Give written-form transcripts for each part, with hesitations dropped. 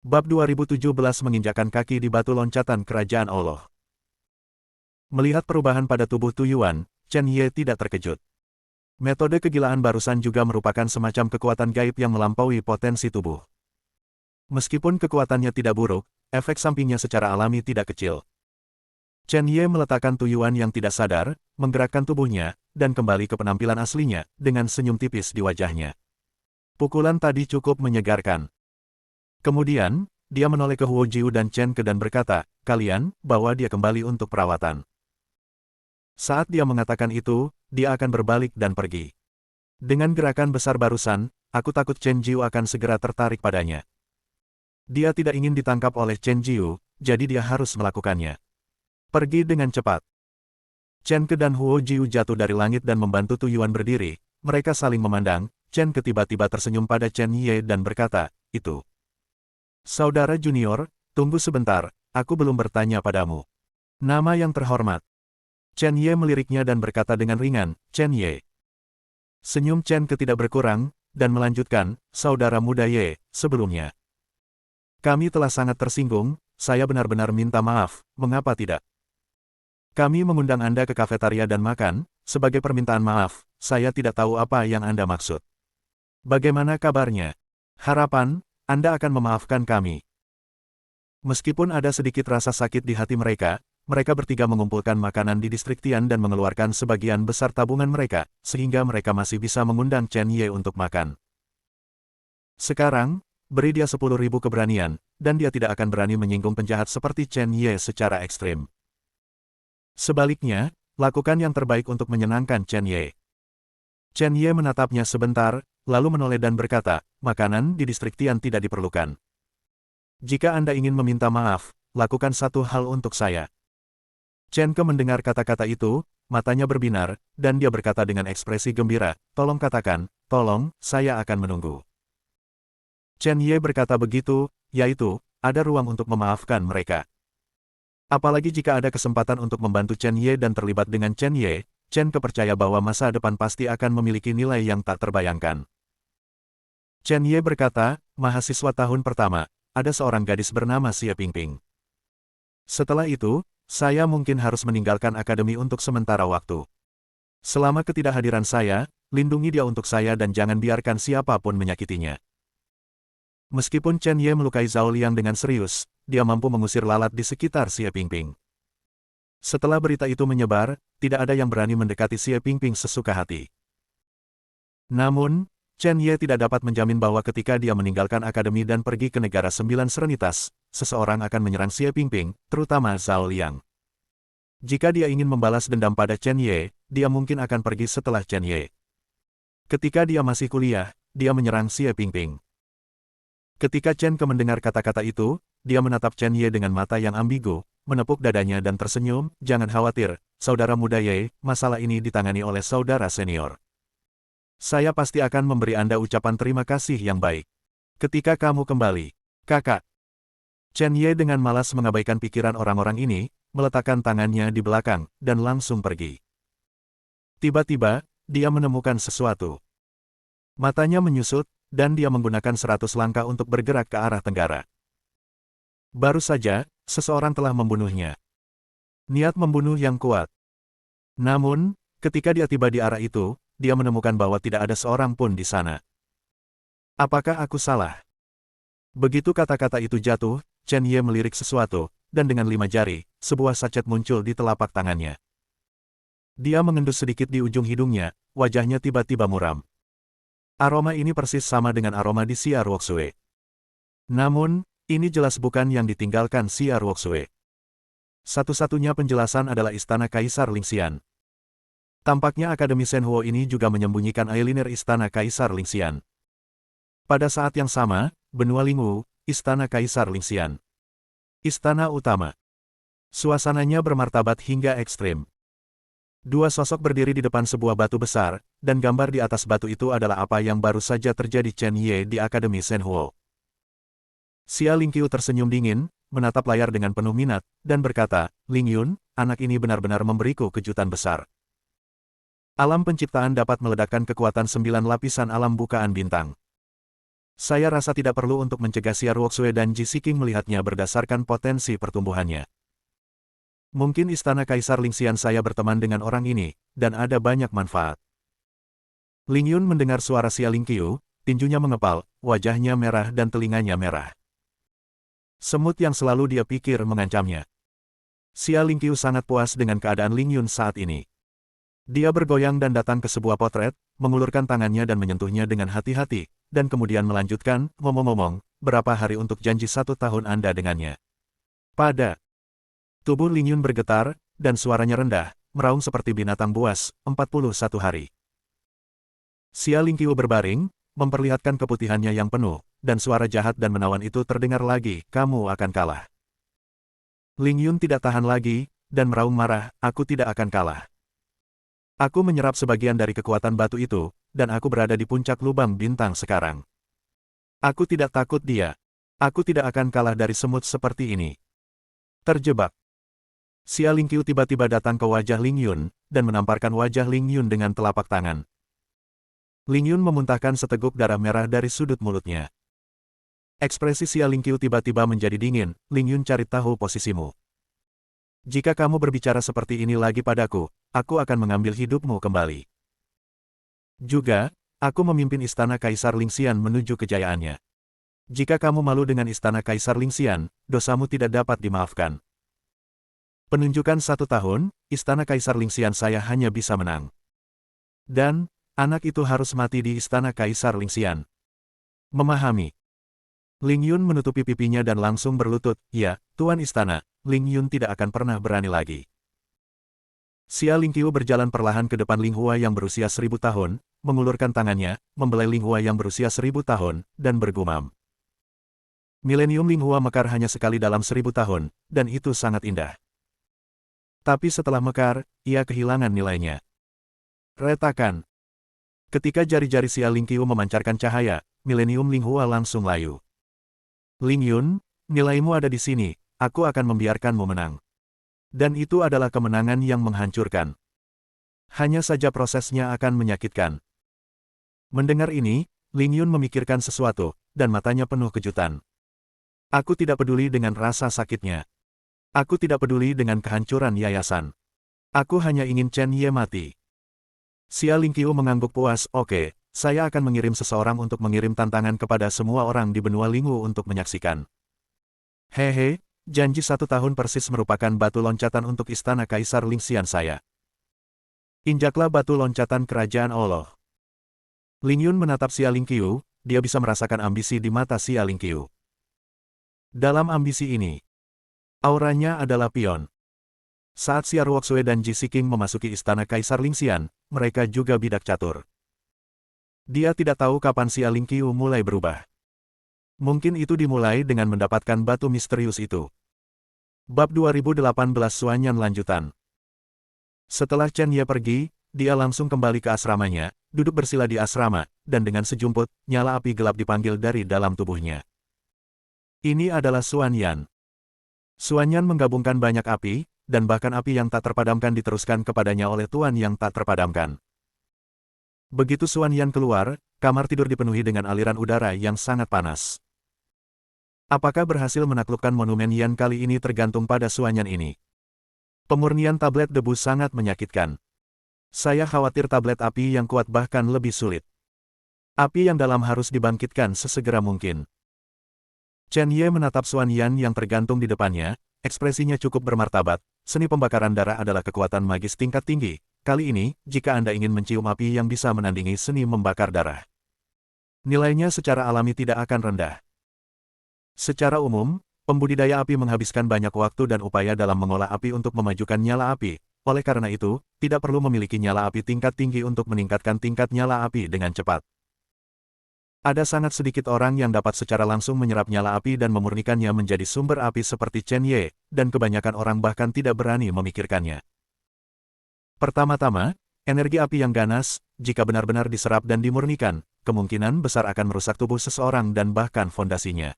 Bab 2017 menginjakkan kaki di batu loncatan kerajaan Allah. Melihat perubahan pada tubuh Tu Yuan, Chen Ye tidak terkejut. Metode kegilaan barusan juga merupakan semacam kekuatan gaib yang melampaui potensi tubuh. Meskipun kekuatannya tidak buruk, efek sampingnya secara alami tidak kecil. Chen Ye meletakkan Tu Yuan yang tidak sadar, menggerakkan tubuhnya, dan kembali ke penampilan aslinya, dengan senyum tipis di wajahnya. Pukulan tadi cukup menyegarkan. Kemudian, dia menoleh ke Huo Jiu dan Chen Ke dan berkata, "Kalian, bawa dia kembali untuk perawatan." Saat dia mengatakan itu, dia akan berbalik dan pergi. Dengan gerakan besar barusan, aku takut Chen Jiu akan segera tertarik padanya. Dia tidak ingin ditangkap oleh Chen Jiu, jadi dia harus melakukannya. Pergi dengan cepat. Chen Ke dan Huo Jiu jatuh dari langit dan membantu Tu Yuan berdiri. Mereka saling memandang. Chen Ke tiba-tiba tersenyum pada Chen Ye dan berkata, "Itu. Saudara junior, tunggu sebentar, aku belum bertanya padamu. Nama yang terhormat." Chen Ye meliriknya dan berkata dengan ringan, "Chen Ye." Senyum Chen Ke tidak berkurang, dan melanjutkan, "Saudara muda Ye, sebelumnya. Kami telah sangat tersinggung, saya benar-benar minta maaf, mengapa tidak? Kami mengundang Anda ke kafetaria dan makan, sebagai permintaan maaf, saya tidak tahu apa yang Anda maksud. Bagaimana kabarnya? Harapan, Anda akan memaafkan kami." Meskipun ada sedikit rasa sakit di hati mereka, mereka bertiga mengumpulkan makanan di distrik Tian dan mengeluarkan sebagian besar tabungan mereka, sehingga mereka masih bisa mengundang Chen Ye untuk makan. Sekarang, beri dia 10.000 keberanian, dan dia tidak akan berani menyinggung penjahat seperti Chen Ye secara ekstrim. Sebaliknya, lakukan yang terbaik untuk menyenangkan Chen Ye. Chen Ye menatapnya sebentar, lalu menoleh dan berkata, "Makanan di distrik Tian tidak diperlukan. Jika Anda ingin meminta maaf, lakukan satu hal untuk saya." Chen Ke mendengar kata-kata itu, matanya berbinar, dan dia berkata dengan ekspresi gembira, "Tolong katakan, tolong, saya akan menunggu." Chen Ye berkata begitu, yaitu, ada ruang untuk memaafkan mereka. Apalagi jika ada kesempatan untuk membantu Chen Ye dan terlibat dengan Chen Ye, Chen Ke percaya bahwa masa depan pasti akan memiliki nilai yang tak terbayangkan. Chen Ye berkata, "Mahasiswa tahun pertama, ada seorang gadis bernama Xie Pingping. Setelah itu, saya mungkin harus meninggalkan akademi untuk sementara waktu. Selama ketidakhadiran saya, lindungi dia untuk saya dan jangan biarkan siapapun menyakitinya." Meskipun Chen Ye melukai Zhao Liang dengan serius, dia mampu mengusir lalat di sekitar Xie Pingping. Setelah berita itu menyebar, tidak ada yang berani mendekati Xie Pingping sesuka hati. Namun, Chen Ye tidak dapat menjamin bahwa ketika dia meninggalkan akademi dan pergi ke negara sembilan serenitas, seseorang akan menyerang Xie Pingping, terutama Zhao Liang. Jika dia ingin membalas dendam pada Chen Ye, dia mungkin akan pergi setelah Chen Ye. Ketika dia masih kuliah, dia menyerang Xie Pingping. Ketika Chen Ke mendengar kata-kata itu, dia menatap Chen Ye dengan mata yang ambigu, menepuk dadanya dan tersenyum, "Jangan khawatir, saudara muda Ye, masalah ini ditangani oleh saudara senior. Saya pasti akan memberi Anda ucapan terima kasih yang baik. Ketika kamu kembali, kakak." Chen Ye dengan malas mengabaikan pikiran orang-orang ini, meletakkan tangannya di belakang, dan langsung pergi. Tiba-tiba, dia menemukan sesuatu. Matanya menyusut, dan dia menggunakan 100 langkah untuk bergerak ke arah tenggara. Baru saja, seseorang telah membunuhnya. Niat membunuh yang kuat. Namun, ketika dia tiba di arah itu, dia menemukan bahwa tidak ada seorang pun di sana. Apakah aku salah? Begitu kata-kata itu jatuh, Chen Ye melirik sesuatu, dan dengan 5 jari, sebuah sachet muncul di telapak tangannya. Dia mengendus sedikit di ujung hidungnya, wajahnya tiba-tiba muram. Aroma ini persis sama dengan aroma di Xia Ruoxue. Namun, ini jelas bukan yang ditinggalkan Xia Ruoxue. Satu-satunya penjelasan adalah istana Kaisar Lingxian. Tampaknya Akademi Shenhuo ini juga menyembunyikan eyeliner istana Kaisar Lingxian. Pada saat yang sama, benua Lingwu, istana Kaisar Lingxian. Istana utama. Suasananya bermartabat hingga ekstrim. Dua sosok berdiri di depan sebuah batu besar, dan gambar di atas batu itu adalah apa yang baru saja terjadi Chen Ye di Akademi Shenhuo. Xia Lingqiu tersenyum dingin, menatap layar dengan penuh minat, dan berkata, "Ling Yun, anak ini benar-benar memberiku kejutan besar. Alam penciptaan dapat meledakkan kekuatan 9 lapisan alam bukaan bintang. Saya rasa tidak perlu untuk mencegah Xia Ruoxue dan Ji Siqing melihatnya berdasarkan potensi pertumbuhannya. Mungkin istana Kaisar Lingxian saya berteman dengan orang ini, dan ada banyak manfaat. Ling Yun mendengar suara Xia Lingqiu, tinjunya mengepal, wajahnya merah dan telinganya merah. Semut yang selalu dia pikir mengancamnya. Xia Lingqiu sangat puas dengan keadaan Ling Yun saat ini. Dia bergoyang dan datang ke sebuah potret, mengulurkan tangannya dan menyentuhnya dengan hati-hati, dan kemudian melanjutkan, ngomong-ngomong, berapa hari untuk janji 1 tahun Anda dengannya? Pada tubuh Ling Yun bergetar, dan suaranya rendah, meraung seperti binatang buas, 41 hari. Xia Lingqiu berbaring, memperlihatkan keputihannya yang penuh, dan suara jahat dan menawan itu terdengar lagi, kamu akan kalah. Ling Yun tidak tahan lagi, dan meraung marah, aku tidak akan kalah. Aku menyerap sebagian dari kekuatan batu itu, dan aku berada di puncak lubang bintang sekarang. Aku tidak takut dia. Aku tidak akan kalah dari semut seperti ini. Terjebak. Xia Lingqiu tiba-tiba datang ke wajah Ling Yun, dan menamparkan wajah Ling Yun dengan telapak tangan. Ling Yun memuntahkan seteguk darah merah dari sudut mulutnya. Ekspresi Xia Lingqiu tiba-tiba menjadi dingin, Ling Yun cari tahu posisimu. Jika kamu berbicara seperti ini lagi padaku, aku akan mengambil hidupmu kembali. Juga, aku memimpin istana Kaisar Lingxian menuju kejayaannya. Jika kamu malu dengan istana Kaisar Lingxian, dosamu tidak dapat dimaafkan. Penunjukan 1 tahun, istana Kaisar Lingxian saya hanya bisa menang. Dan, anak itu harus mati di istana Kaisar Lingxian. Memahami. Ling Yun menutupi pipinya dan langsung berlutut, ya, Tuan Istana, Ling Yun tidak akan pernah berani lagi. Xia Lingqiu berjalan perlahan ke depan Ling Hua yang berusia 1000 tahun, mengulurkan tangannya, membelai Ling Hua yang berusia 1000 tahun, dan bergumam. Milenium Ling Hua mekar hanya sekali dalam 1000 tahun, dan itu sangat indah. Tapi setelah mekar, ia kehilangan nilainya. Retakan. Ketika jari-jari Xia Lingqiu memancarkan cahaya, milenium Ling Hua langsung layu. Ling Yun, nilaimu ada di sini, aku akan membiarkanmu menang. Dan itu adalah kemenangan yang menghancurkan. Hanya saja prosesnya akan menyakitkan. Mendengar ini, Ling Yun memikirkan sesuatu, dan matanya penuh kejutan. Aku tidak peduli dengan rasa sakitnya. Aku tidak peduli dengan kehancuran yayasan. Aku hanya ingin Chen Ye mati. Xia Lingqiu mengangguk puas, oke. Saya akan mengirim seseorang untuk mengirim tantangan kepada semua orang di benua Lingwu untuk menyaksikan. Hehe, janji 1 tahun persis merupakan batu loncatan untuk istana Kaisar Lingxian saya. Injaklah batu loncatan kerajaan Allah. Ling Yun menatap Xia Lingqiu, dia bisa merasakan ambisi di mata Xia Lingqiu. Dalam ambisi ini, auranya adalah pion. Saat Xia Ruoxue dan Ji Siqing memasuki istana Kaisar Lingxian, mereka juga bidak catur. Dia tidak tahu kapan Xia Lingqiu mulai berubah. Mungkin itu dimulai dengan mendapatkan batu misterius itu. Bab 2018 Suanyan lanjutan. Setelah Chen Ye pergi, dia langsung kembali ke asramanya, duduk bersila di asrama, dan dengan sejumput, nyala api gelap dipanggil dari dalam tubuhnya. Ini adalah Suanyan. Suanyan menggabungkan banyak api, dan bahkan api yang tak terpadamkan diteruskan kepadanya oleh Tuan yang tak terpadamkan. Begitu Suanyan keluar, kamar tidur dipenuhi dengan aliran udara yang sangat panas. Apakah berhasil menaklukkan monumen Yan kali ini tergantung pada Suanyan ini. Pemurnian tablet debu sangat menyakitkan. Saya khawatir tablet api yang kuat bahkan lebih sulit. Api yang dalam harus dibangkitkan sesegera mungkin. Chen Ye menatap Suanyan yang tergantung di depannya, ekspresinya cukup bermartabat, seni pembakaran darah adalah kekuatan magis tingkat tinggi. Kali ini, jika Anda ingin mencium api yang bisa menandingi seni membakar darah, nilainya secara alami tidak akan rendah. Secara umum, pembudidaya api menghabiskan banyak waktu dan upaya dalam mengolah api untuk memajukan nyala api. Oleh karena itu, tidak perlu memiliki nyala api tingkat tinggi untuk meningkatkan tingkat nyala api dengan cepat. Ada sangat sedikit orang yang dapat secara langsung menyerap nyala api dan memurnikannya menjadi sumber api seperti Chen Ye, dan kebanyakan orang bahkan tidak berani memikirkannya. Pertama-tama, energi api yang ganas, jika benar-benar diserap dan dimurnikan, kemungkinan besar akan merusak tubuh seseorang dan bahkan fondasinya.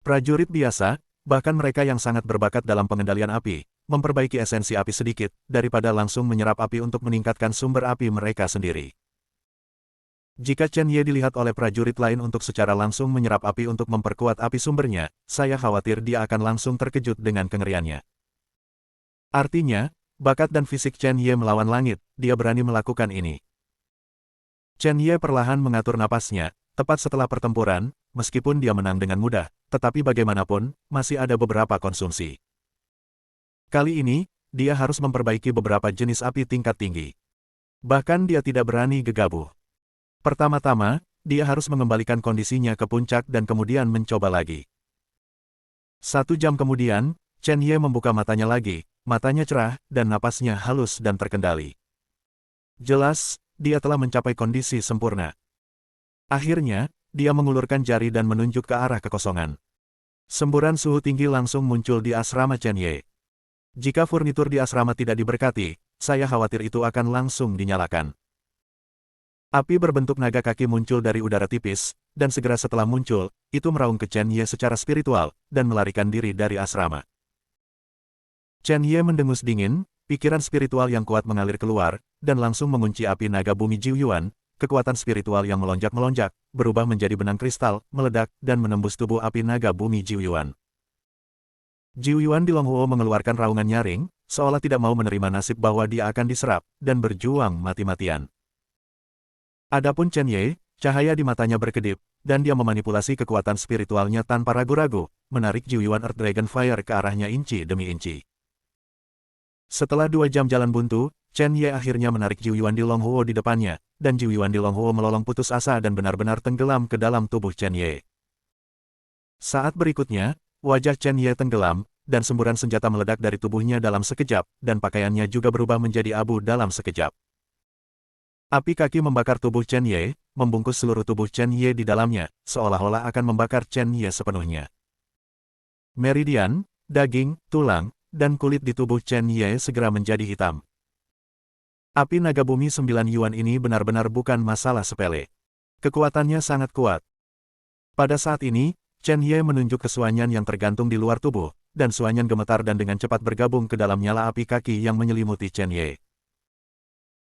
Prajurit biasa, bahkan mereka yang sangat berbakat dalam pengendalian api, memperbaiki esensi api sedikit, daripada langsung menyerap api untuk meningkatkan sumber api mereka sendiri. Jika Chen Ye dilihat oleh prajurit lain untuk secara langsung menyerap api untuk memperkuat api sumbernya, saya khawatir dia akan langsung terkejut dengan kengeriannya. Artinya, bakat dan fisik Chen Ye melawan langit, dia berani melakukan ini. Chen Ye perlahan mengatur napasnya, tepat setelah pertempuran, meskipun dia menang dengan mudah, tetapi bagaimanapun, masih ada beberapa konsumsi. Kali ini, dia harus memperbaiki beberapa jenis api tingkat tinggi. Bahkan dia tidak berani gegabah. Pertama-tama, dia harus mengembalikan kondisinya ke puncak dan kemudian mencoba lagi. 1 jam kemudian, Chen Ye membuka matanya lagi, matanya cerah, dan napasnya halus dan terkendali. Jelas, dia telah mencapai kondisi sempurna. Akhirnya, dia mengulurkan jari dan menunjuk ke arah kekosongan. Semburan suhu tinggi langsung muncul di asrama Chen Ye. Jika furnitur di asrama tidak diberkati, saya khawatir itu akan langsung dinyalakan. Api berbentuk naga kaki muncul dari udara tipis, dan segera setelah muncul, itu meraung ke Chen Ye secara spiritual, dan melarikan diri dari asrama. Chen Ye mendengus dingin, pikiran spiritual yang kuat mengalir keluar, dan langsung mengunci api naga bumi Jiu Yuan. Kekuatan spiritual yang melonjak-melonjak, berubah menjadi benang kristal, meledak, dan menembus tubuh api naga bumi Jiu Yuan. Jiu Yuan di Longhuo mengeluarkan raungan nyaring, seolah tidak mau menerima nasib bahwa dia akan diserap, dan berjuang mati-matian. Adapun Chen Ye, cahaya di matanya berkedip, dan dia memanipulasi kekuatan spiritualnya tanpa ragu-ragu, menarik Jiu Yuan Earth Dragon Fire ke arahnya inci demi inci. Setelah 2 jam jalan buntu, Chen Ye akhirnya menarik Jiu Yuan di Longhuo di depannya, dan Jiu Yuan di Longhuo melolong putus asa dan benar-benar tenggelam ke dalam tubuh Chen Ye. Saat berikutnya, wajah Chen Ye tenggelam, dan semburan senjata meledak dari tubuhnya dalam sekejap, dan pakaiannya juga berubah menjadi abu dalam sekejap. Api kaki membakar tubuh Chen Ye, membungkus seluruh tubuh Chen Ye di dalamnya, seolah-olah akan membakar Chen Ye sepenuhnya. Meridian, daging, tulang, dan kulit di tubuh Chen Ye segera menjadi hitam. Api naga bumi 9 Yuan ini benar-benar bukan masalah sepele. Kekuatannya sangat kuat. Pada saat ini, Chen Ye menunjuk ke Suanyan yang tergantung di luar tubuh, dan Suanyan gemetar dan dengan cepat bergabung ke dalam nyala api kaki yang menyelimuti Chen Ye.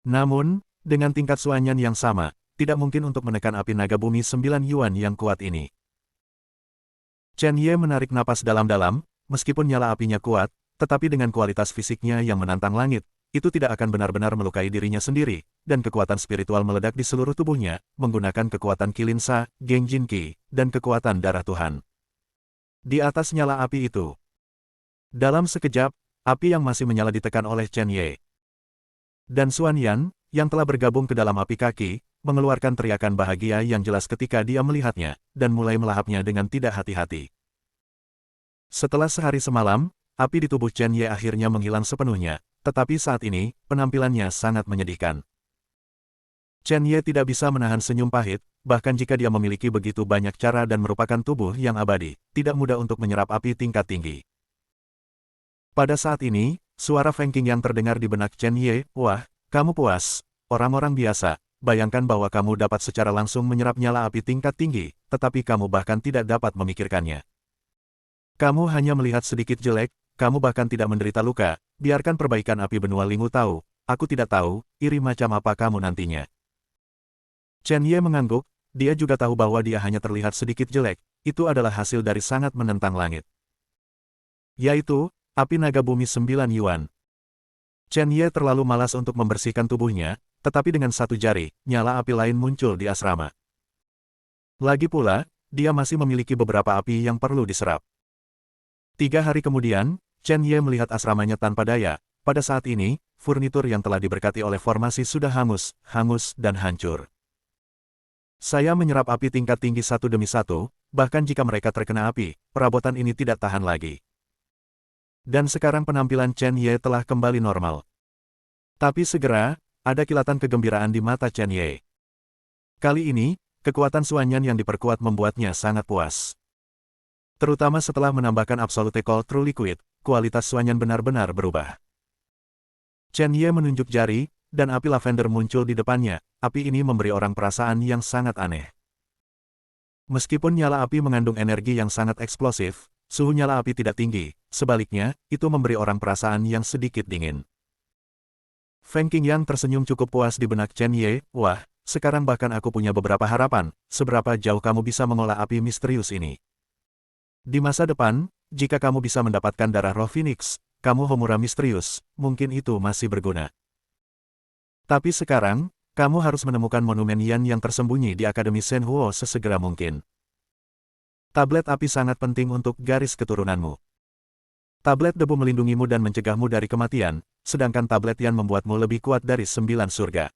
Namun, dengan tingkat Suanyan yang sama, tidak mungkin untuk menekan api naga bumi 9 Yuan yang kuat ini. Chen Ye menarik napas dalam-dalam, meskipun nyala apinya kuat, tetapi dengan kualitas fisiknya yang menantang langit, itu tidak akan benar-benar melukai dirinya sendiri, dan kekuatan spiritual meledak di seluruh tubuhnya, menggunakan kekuatan Kilinsa, Gengjin Qi, dan kekuatan darah Tuhan. Di atas nyala api itu, dalam sekejap, api yang masih menyala ditekan oleh Chen Ye. Dan Suanyan, yang telah bergabung ke dalam api kaki, mengeluarkan teriakan bahagia yang jelas ketika dia melihatnya, dan mulai melahapnya dengan tidak hati-hati. Setelah sehari semalam, api di tubuh Chen Ye akhirnya menghilang sepenuhnya, tetapi saat ini, penampilannya sangat menyedihkan. Chen Ye tidak bisa menahan senyum pahit, bahkan jika dia memiliki begitu banyak cara dan merupakan tubuh yang abadi, tidak mudah untuk menyerap api tingkat tinggi. Pada saat ini, suara Feng Qing yang terdengar di benak Chen Ye, "Wah, kamu puas, orang-orang biasa, bayangkan bahwa kamu dapat secara langsung menyerap nyala api tingkat tinggi, tetapi kamu bahkan tidak dapat memikirkannya. Kamu hanya melihat sedikit jelek, kamu bahkan tidak menderita luka, biarkan perbaikan api benua Lingu tahu, aku tidak tahu, iri macam apa kamu nantinya." Chen Ye mengangguk, dia juga tahu bahwa dia hanya terlihat sedikit jelek, itu adalah hasil dari sangat menentang langit. Yaitu, api naga bumi 9 Yuan. Chen Ye terlalu malas untuk membersihkan tubuhnya, tetapi dengan satu jari, nyala api lain muncul di asrama. Lagi pula, dia masih memiliki beberapa api yang perlu diserap. 3 hari kemudian, Chen Ye melihat asramanya tanpa daya. Pada saat ini, furnitur yang telah diberkati oleh formasi sudah hangus, dan hancur. Saya menyerap api tingkat tinggi satu demi satu, bahkan jika mereka terkena api, perabotan ini tidak tahan lagi. Dan sekarang penampilan Chen Ye telah kembali normal. Tapi segera, ada kilatan kegembiraan di mata Chen Ye. Kali ini, kekuatan Suanyan yang diperkuat membuatnya sangat puas. Terutama setelah menambahkan Absolute Cold True Liquid, kualitas Suanyan benar-benar berubah. Chen Ye menunjuk jari, dan api lavender muncul di depannya. Api ini memberi orang perasaan yang sangat aneh. Meskipun nyala api mengandung energi yang sangat eksplosif, suhu nyala api tidak tinggi, sebaliknya, itu memberi orang perasaan yang sedikit dingin. Feng Qingyang tersenyum cukup puas di benak Chen Ye, "Wah, Sekarang bahkan aku punya beberapa harapan, seberapa jauh kamu bisa mengolah api misterius ini. Di masa depan, jika kamu bisa mendapatkan darah roh Phoenix, kamu Homura misterius, mungkin itu masih berguna. Tapi sekarang, kamu harus menemukan monumen Yan yang tersembunyi di Akademi Shenhuo sesegera mungkin. Tablet api sangat penting untuk garis keturunanmu. Tablet debu melindungimu dan mencegahmu dari kematian, sedangkan tablet Yan membuatmu lebih kuat dari 9 surga.